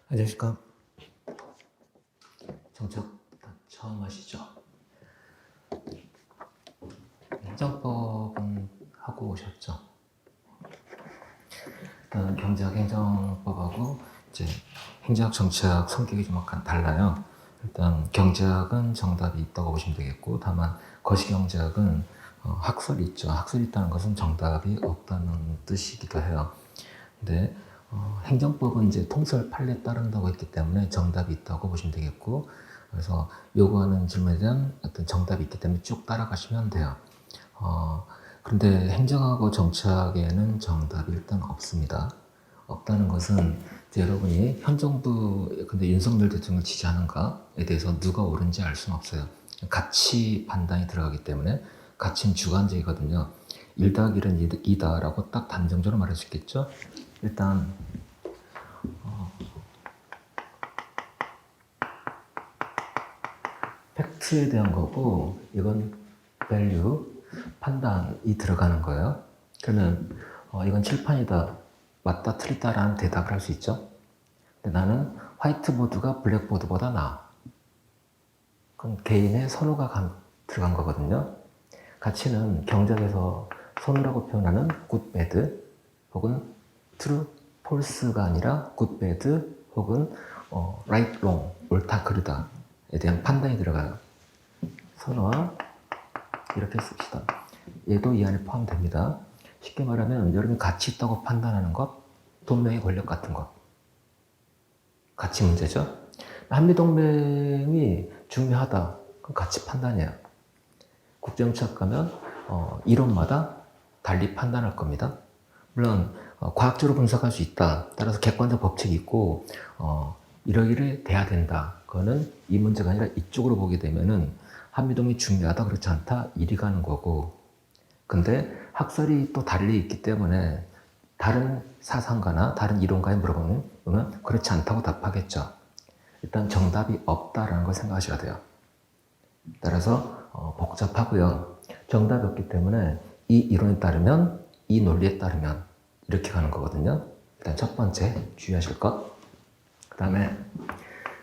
안녕하십니까. 정책 처음 하시죠? 행정법은 하고 오셨죠? 일단 경제학 행정법하고 이제 행정학 정치학 성격이 좀 약간 달라요. 일단 경제학은 정답이 있다고 보시면 되겠고, 다만 거시경제학은 학설이 있죠. 학설이 있다는 것은 정답이 없다는 뜻이기도 해요. 근데 행정법은 이제 통설 판례에 따른다고 했기 때문에 정답이 있다고 보시면 되겠고, 그래서 요구하는 질문에 대한 어떤 정답이 있기 때문에 쭉 따라가시면 돼요. 그런데 행정하고 정치학에는 정답이 일단 없습니다. 없다는 것은 이제 여러분이 현 정부, 근데 윤석열 대통령을 지지하는가에 대해서 누가 옳은지 알 수는 없어요. 가치 판단이 들어가기 때문에 가치는 주관적이거든요. 1 더하기 1은 2다라고 딱 단정적으로 말할 수 있겠죠. 일단 팩트에 대한 거고, 이건 value, 판단이 들어가는 거예요. 그러면 이건 칠판이다, 맞다, 틀리다라는 대답을 할 수 있죠. 근데 나는 화이트보드가 블랙보드보다 나아. 그럼 개인의 선호가 들어간 거거든요. 가치는 경제학에서 선호라고 표현하는 good, bad, 혹은 true, false가 아니라 good, bad, 혹은 right, wrong, 옳다, 그르다에 대한 판단이 들어가요. 선호와 이렇게 씁시다. 얘도 이 안에 포함됩니다. 쉽게 말하면 여러분이 가치 있다고 판단하는 것, 동맹의 권력 같은 것. 가치 문제죠. 한미동맹이 중요하다. 그건 가치 판단이에요. 국제정치학 가면 이론마다 달리 판단할 겁니다. 물론 과학적으로 분석할 수 있다. 따라서 객관적 법칙이 있고 이러이러 돼야 된다. 그거는 이 문제가 아니라 이쪽으로 보게 되면은 한미동맹이 중요하다, 그렇지 않다, 이리 가는 거고. 근데 학설이 또 달리 있기 때문에 다른 사상가나 다른 이론가에 물어보면 그렇지 않다고 답하겠죠. 일단 정답이 없다라는 걸 생각하셔야 돼요. 따라서 복잡하고요. 정답이 없기 때문에 이 이론에 따르면, 이 논리에 따르면 이렇게 가는 거거든요. 일단 첫 번째 주의하실 것. 그 다음에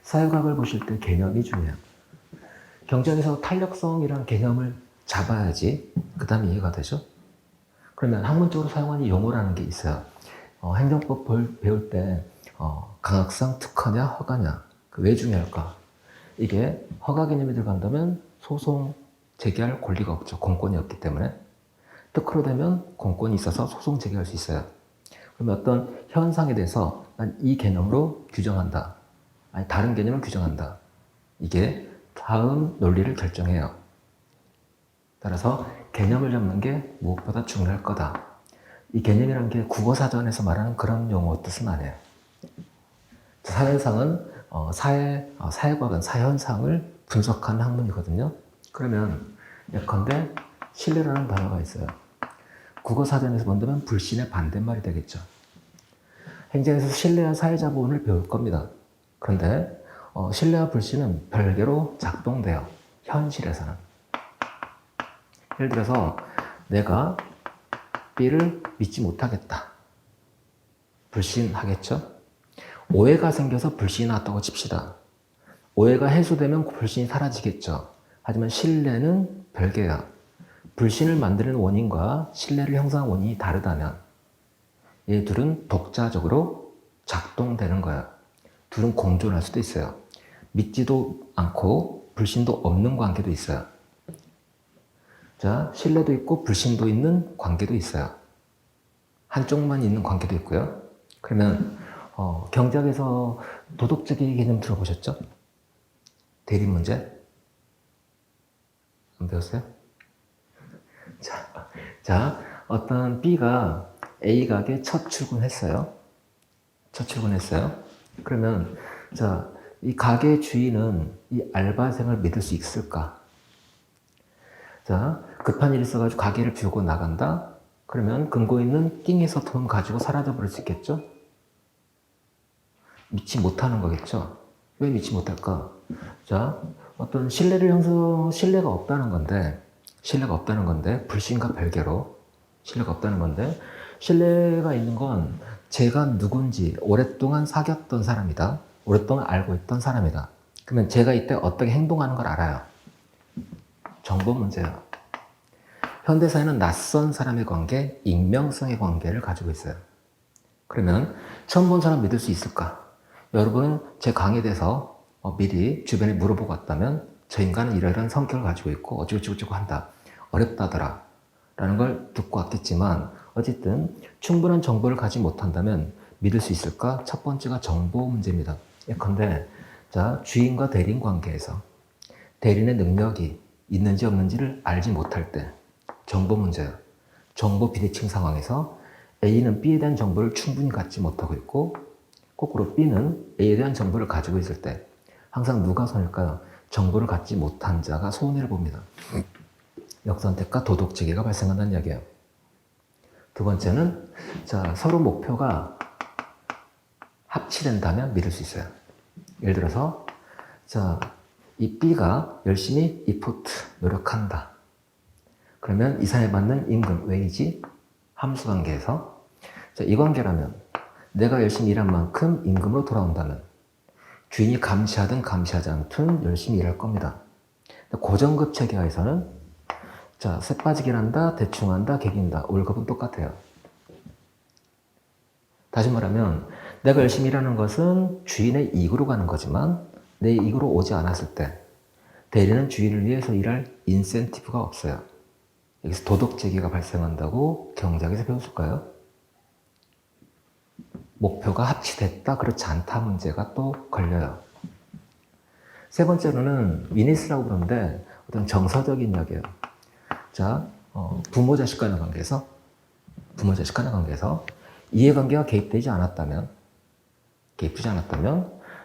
사회과학을 보실 때 개념이 중요해요. 경제학에서 탄력성이라는 개념을 잡아야지 그 다음에 이해가 되죠. 그러면 학문적으로 사용하는 용어라는 게 있어요. 행정법 배울 때 강학상, 특허냐, 허가냐, 왜 중요할까? 이게 허가 개념이 들어간다면 소송 제기할 권리가 없죠. 공권이 없기 때문에. 특허로 되면 공권이 있어서 소송 제기할 수 있어요. 그러면 어떤 현상에 대해서 난 이 개념으로 규정한다, 아니 다른 개념을 규정한다, 이게 다음 논리를 결정해요. 따라서 개념을 잡는 게 무엇보다 중요할 거다. 이 개념이라는 게 국어사전에서 말하는 그런 용어 뜻은 아니에요. 사회상은 사회과학은 사현상을 분석하는 학문이거든요. 그러면 예컨대 신뢰라는 단어가 있어요. 국어사전에서 본다면 불신의 반대말이 되겠죠. 행정에서 신뢰와 사회자본을 배울 겁니다. 그런데 신뢰와 불신은 별개로 작동돼요. 현실에서는. 예를 들어서 내가 B를 믿지 못하겠다. 불신하겠죠? 오해가 생겨서 불신이 나왔다고 칩시다. 오해가 해소되면 불신이 사라지겠죠. 하지만 신뢰는 별개야. 불신을 만드는 원인과 신뢰를 형성한 원인이 다르다면 얘 둘은 독자적으로 작동되는 거야. 둘은 공존할 수도 있어요. 믿지도 않고 불신도 없는 관계도 있어요. 자, 신뢰도 있고 불신도 있는 관계도 있어요. 한쪽만 있는 관계도 있고요. 그러면 경제학에서 도덕적인 개념 들어보셨죠? 대립 문제? 안 배웠어요? 자, 어떤 B가 A 가게 첫 출근했어요. 그러면 자, 이 가게 주인은 이 알바생을 믿을 수 있을까? 자, 급한 일이 있어가지고 가게를 비우고 나간다? 그러면 근거 있는 띵에서 돈 가지고 사라져버릴 수 있겠죠? 믿지 못하는 거겠죠? 왜 믿지 못할까? 자, 어떤 신뢰가 없다는 건데, 불신과 별개로 신뢰가 없다는 건데, 신뢰가 있는 건 제가 누군지 오랫동안 사귀었던 사람이다. 오랫동안 알고 있던 사람이다. 그러면 제가 이때 어떻게 행동하는 걸 알아요. 정보 문제예요. 현대사회는 낯선 사람의 관계, 익명성의 관계를 가지고 있어요. 그러면 처음 본 사람 믿을 수 있을까? 여러분은 제 강의에 대해서 미리 주변에 물어보고 왔다면 저 인간은 이러이러한 성격을 가지고 있고 어쩌고저쩌고 한다. 어렵다더라. 라는 걸 듣고 왔겠지만 어쨌든 충분한 정보를 가지 못한다면 믿을 수 있을까? 첫 번째가 정보 문제입니다. 예컨대 자, 주인과 대리인 관계에서 대리인의 능력이 있는지 없는지를 알지 못할 때 정보 문제예요. 정보 비대칭 상황에서 A는 B에 대한 정보를 충분히 갖지 못하고 있고 거꾸로 B는 A에 대한 정보를 가지고 있을 때 항상 누가 손일까요? 정보를 갖지 못한 자가 손해를 봅니다. 역선택과 도덕체계가 발생한다는 이야기예요. 두 번째는 자, 서로 목표가 합치된다면 믿을 수 있어요. 예를 들어서 자, 이 B가 열심히 이포트 노력한다. 그러면 이 사람이 받는 임금, 웨이지, 함수관계에서 자, 이 관계라면 내가 열심히 일한 만큼 임금으로 돌아온다면 주인이 감시하든 감시하지 않든 열심히 일할 겁니다. 고정급 체계화에서는 자, 새 빠지긴 한다, 대충 한다, 개긴다. 월급은 똑같아요. 다시 말하면 내가 열심히 일하는 것은 주인의 이익으로 가는 거지만 내 이익으로 오지 않았을 때 대리는 주인을 위해서 일할 인센티브가 없어요. 여기서 도덕체계가 발생한다고 경제학에서 배웠을까요? 목표가 합치됐다, 그렇지 않다 문제가 또 걸려요. 세 번째로는 위니스라고 그러는데 어떤 정서적인 이야기예요. 자, 부모 자식 간의 관계에서 이해관계가 개입되지 않았다면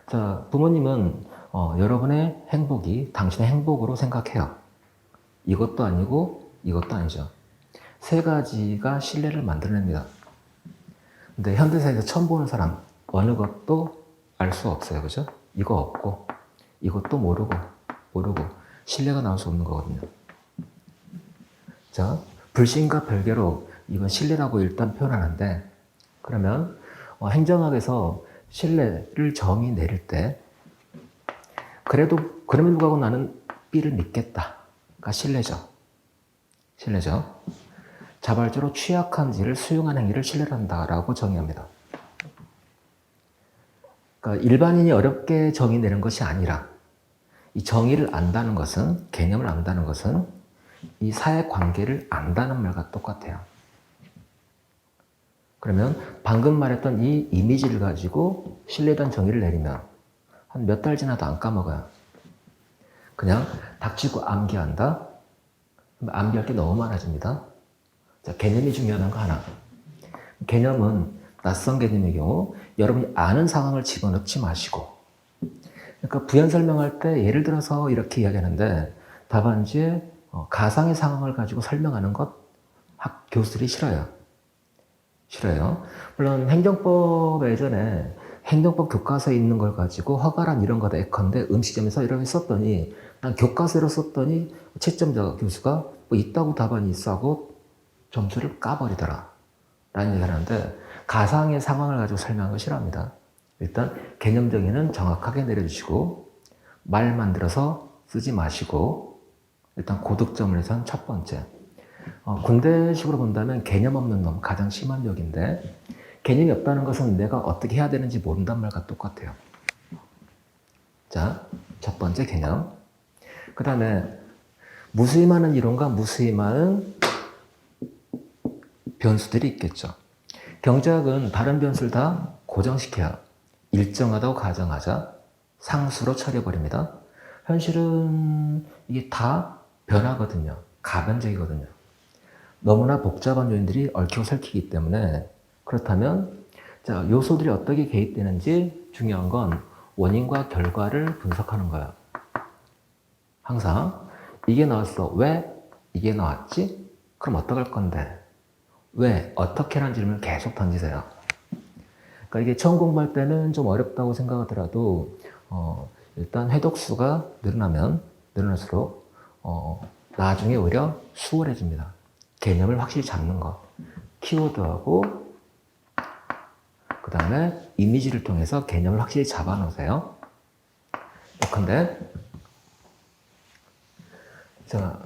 자, 부모님은 여러분의 행복이 당신의 행복으로 생각해요. 이것도 아니고 이것도 아니죠. 세 가지가 신뢰를 만들어냅니다. 근데 현대사회에서 처음 보는 사람 어느 것도 알 수 없어요. 그죠? 이거 없고 이것도 모르고 신뢰가 나올 수 없는 거거든요. 자, 불신과 별개로 이건 신뢰라고 일단 표현하는데 그러면 행정학에서 신뢰를 정의 내릴 때 그래도 그럼에도 불구하고 나는 B를 믿겠다가 신뢰죠. 자발적으로 취약한 지를 수용한 행위를 신뢰한다라고 정의합니다. 그러니까 일반인이 어렵게 정의 내는 것이 아니라 이 정의를 안다는 것은, 개념을 안다는 것은 이 사회관계를 안다는 말과 똑같아요. 그러면 방금 말했던 이 이미지를 가지고 신뢰된 정의를 내리면 한 몇 달 지나도 안 까먹어요. 그냥 닥치고 암기한다? 암기할 게 너무 많아집니다. 자, 개념이 중요한 거 하나. 개념은 낯선 개념의 경우 여러분이 아는 상황을 집어넣지 마시고 그러니까 부연 설명할 때 예를 들어서 이렇게 이야기하는데 답안지에 가상의 상황을 가지고 설명하는 것 교수들이 싫어요. 물론 행정법 예전에 행정법 교과서에 있는 걸 가지고 허가란 이런 거다 예컨대 음식점에서 이렇게 썼더니 난 교과서로 썼더니 채점자 교수가 뭐 있다고 답안이 있어 하고 점수를 까버리더라 라는 얘기를 하는데 가상의 상황을 가지고 설명하는 거 싫어합니다. 일단 개념 정의는 정확하게 내려주시고 말 만들어서 쓰지 마시고 일단 고득점에서는 첫 번째 군대식으로 본다면 개념 없는 놈 가장 심한 역인데 개념이 없다는 것은 내가 어떻게 해야 되는지 모른단 말과 똑같아요. 자, 첫 번째 개념. 그 다음에 무수히 많은 이론과 무수히 많은 변수들이 있겠죠. 경제학은 다른 변수를 다 고정시켜요. 일정하다고 가정하자 상수로 처리해버립니다. 현실은 이게 다 변하거든요. 가변적이거든요. 너무나 복잡한 요인들이 얽히고 설키기 때문에 그렇다면 자, 요소들이 어떻게 개입되는지 중요한 건 원인과 결과를 분석하는 거예요. 항상 이게 나왔어. 왜 이게 나왔지? 그럼 어떡할 건데? 왜? 어떻게? 라는 질문을 계속 던지세요. 그러니까 이게 처음 공부할 때는 좀 어렵다고 생각하더라도 일단 회독수가 늘어나면 늘어날수록 나중에 오히려 수월해집니다. 개념을 확실히 잡는 것. 키워드하고 그 다음에 이미지를 통해서 개념을 확실히 잡아놓으세요. 근데 자,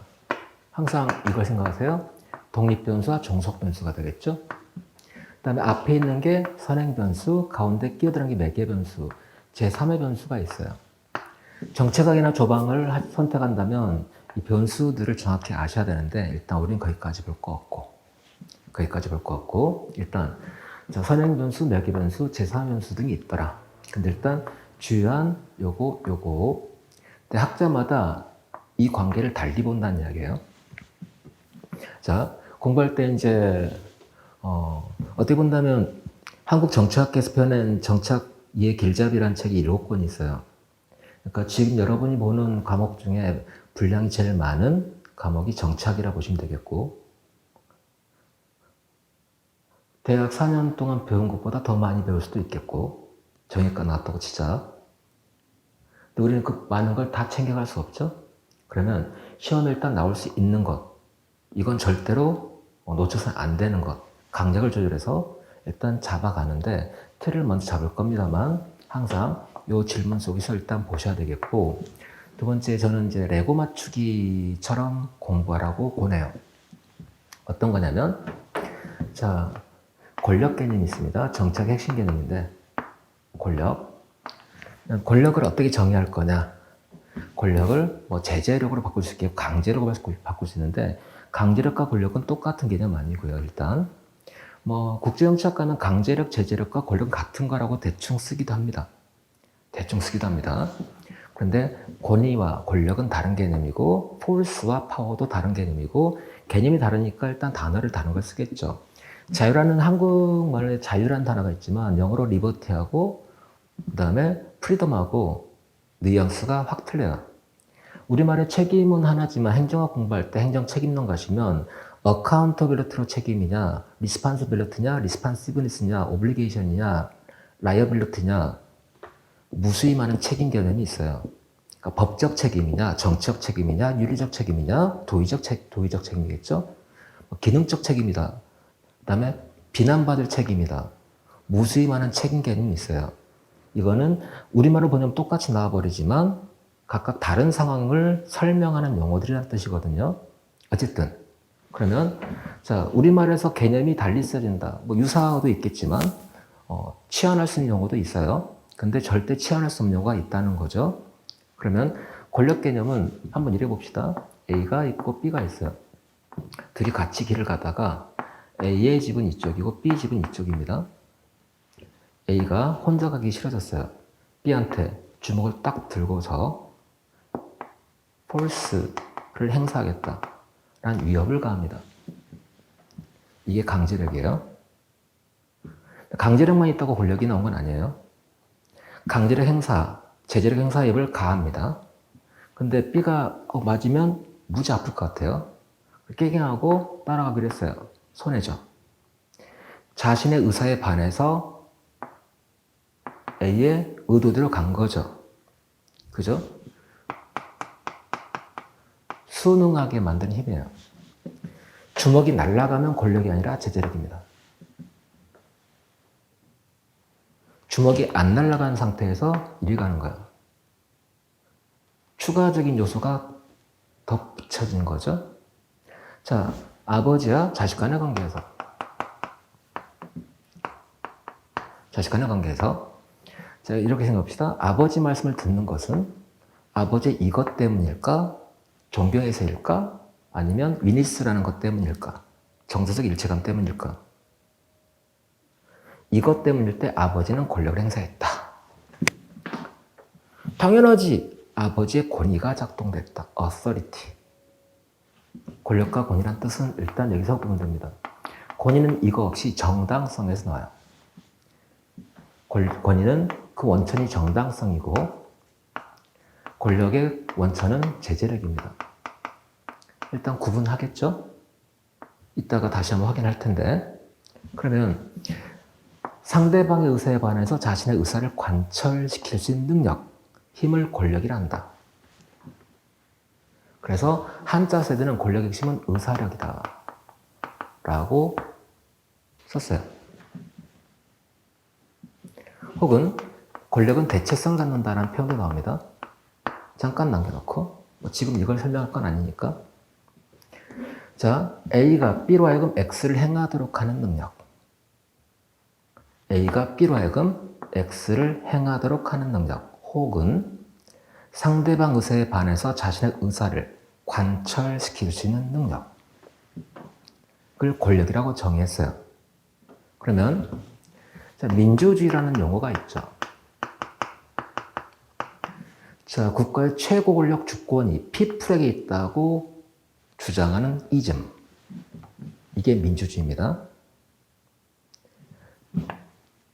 항상 이걸 생각하세요. 독립변수와 종속변수가 되겠죠. 그 다음에 앞에 있는 게 선행변수, 가운데 끼어드는 게 매개변수, 제3의 변수가 있어요. 정체각이나 조방을 선택한다면 이 변수들을 정확히 아셔야 되는데 일단 우리는 거기까지 볼 거 없고 일단 선행변수, 매개변수, 제3변수 등이 있더라. 근데 일단 주요한 요거 근데 학자마다 이 관계를 달리 본다는 이야기예요. 자, 공부할 때 이제 어떻게 본다면 한국 정치학계에서 펴낸 정치학 이해 길잡이라는 책이 7권 있어요. 그러니까 지금 여러분이 보는 과목 중에 분량이 제일 많은 과목이 정치학이라 보시면 되겠고, 대학 4년 동안 배운 것보다 더 많이 배울 수도 있겠고, 정예과 나왔다고 치자. 근데 우리는 그 많은 걸 다 챙겨갈 수 없죠? 그러면 시험에 일단 나올 수 있는 것, 이건 절대로 놓쳐서는 안 되는 것, 강약을 조절해서 일단 잡아가는데 틀을 먼저 잡을 겁니다만 항상 이 질문 속에서 일단 보셔야 되겠고, 두 번째 저는 이제 레고 맞추기처럼 공부하라고 권해요. 어떤 거냐면, 자, 권력 개념이 있습니다. 정착의 핵심 개념인데, 권력을 어떻게 정의할 거냐? 권력을 뭐 제재력으로 바꿀 수 있고 강제력으로 바꿀 수 있는데, 강제력과 권력은 똑같은 개념 아니고요. 일단 뭐 국제정치학 가면 강제력, 제재력과 권력은 같은 거라고 대충 쓰기도 합니다. 그런데 권위와 권력은 다른 개념이고 force와 파워도 다른 개념이고 개념이 다르니까 일단 단어를 다른 걸 쓰겠죠. 자유라는 한국말에 자유라는 단어가 있지만 영어로 리버티하고 그 다음에 프리덤하고 뉘앙스가 확 틀려요. 우리말의 책임은 하나지만 행정학 공부할 때 행정 책임론 가시면 accountability로 책임이냐, responsibility냐, responsiveness냐, obligation이냐, liability냐 무수히 많은 책임 개념이 있어요. 그러니까 법적 책임이냐, 정치적 책임이냐, 윤리적 책임이냐, 도의적 책임이겠죠. 기능적 책임이다. 그 다음에 비난받을 책임이다. 무수히 많은 책임 개념이 있어요. 이거는 우리말을 보면 똑같이 나와버리지만 각각 다른 상황을 설명하는 용어들이라는 뜻이거든요. 어쨌든 그러면 자 우리말에서 개념이 달리 써진다. 뭐 유사어도 있겠지만 치환할 수 있는 용어도 있어요. 근데 절대 치환할 수 없는 용어가 있다는 거죠. 그러면 권력 개념은 한번 이래 봅시다. A가 있고 B가 있어요. 둘이 같이 길을 가다가 A의 집은 이쪽이고 B 집은 이쪽입니다. A가 혼자 가기 싫어졌어요. B한테 주먹을 딱 들고서 force를 행사하겠다 라는 위협을 가합니다. 이게 강제력이에요. 강제력만 있다고 권력이 나온 건 아니에요. 강제력 행사, 제재력 행사 위협을 가합니다. 근데 B가 맞으면 무지 아플 것 같아요. 깨갱하고 따라가기로 했어요. 손해죠. 자신의 의사에 반해서 A의 의도대로 간 거죠. 그죠? 순응하게 만드는 힘이에요. 주먹이 날아가면 권력이 아니라 제재력입니다. 주먹이 안 날아가는 상태에서 일이 가는 거예요. 추가적인 요소가 덧붙여진 거죠. 자, 아버지와 자식 간의 관계에서 자, 이렇게 생각합시다. 아버지 말씀을 듣는 것은 아버지 이것 때문일까? 존경해서일까? 아니면 위니스라는 것 때문일까? 정서적 일체감 때문일까? 이것 때문일 때 아버지는 권력을 행사했다. 당연하지. 아버지의 권위가 작동됐다. authority. 권력과 권위란 뜻은 일단 여기서 보면 됩니다. 권위는 이거 없이 정당성에서 나와요. 권위는 그 원천이 정당성이고 권력의 원천은 제재력입니다. 일단 구분하겠죠? 이따가 다시 한번 확인할 텐데 그러면 상대방의 의사에 반해서 자신의 의사를 관철시킬 수 있는 능력, 힘을 권력이라 한다. 그래서 한자 세대는 권력의 핵심은 의사력이다 라고 썼어요. 혹은 권력은 대체성을 갖는다는 표현도 나옵니다. 잠깐 남겨놓고 지금 이걸 설명할 건 아니니까. 자, A가 B로 하여금 X를 행하도록 하는 능력. A가 B로 하여금 X를 행하도록 하는 능력. 혹은 상대방 의사에 반해서 자신의 의사를 관철시킬 수 있는 능력을 권력이라고 정의했어요. 그러면 자, 민주주의라는 용어가 있죠. 자, 국가의 최고 권력 주권이 피플에게 있다고 주장하는 이즘. 이게 민주주의입니다.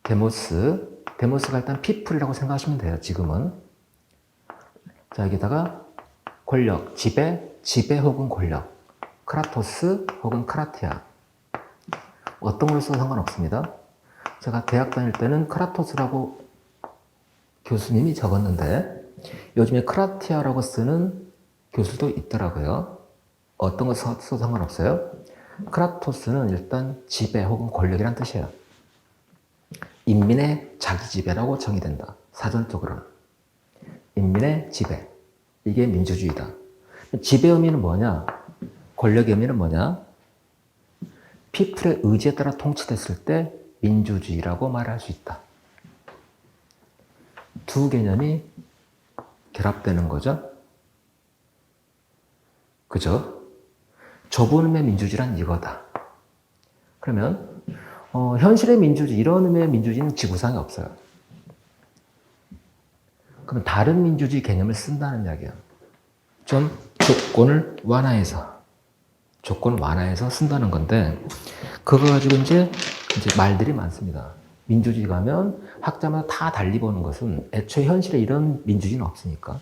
데모스가 일단 피플이라고 생각하시면 돼요, 지금은. 자, 여기다가 권력, 지배 혹은 권력. 크라토스 혹은 크라티아. 어떤 걸로 써도 상관없습니다. 제가 대학 다닐 때는 크라토스라고 교수님이 적었는데 요즘에 크라티아라고 쓰는 교수도 있더라고요. 어떤 거 써도 상관없어요. 크라토스는 일단 지배 혹은 권력이란 뜻이에요. 인민의 자기지배라고 정의된다. 사전적으로는. 인민의 지배. 이게 민주주의다. 지배의 의미는 뭐냐? 권력의 의미는 뭐냐? 피플의 의지에 따라 통치됐을 때 민주주의라고 말할 수 있다. 두 개념이 결합되는 거죠. 그죠? 좁은 의미의 민주주의란 이거다. 그러면 현실의 민주주의, 이런 의미의 민주주의는 지구상에 없어요. 그럼 다른 민주주의 개념을 쓴다는 이야기예요. 좀 조건을 완화해서 쓴다는 건데, 그거 가지고 이제 말들이 많습니다. 민주주의 가면 학자마다 다 달리 보는 것은 애초에 현실에 이런 민주주의는 없으니까.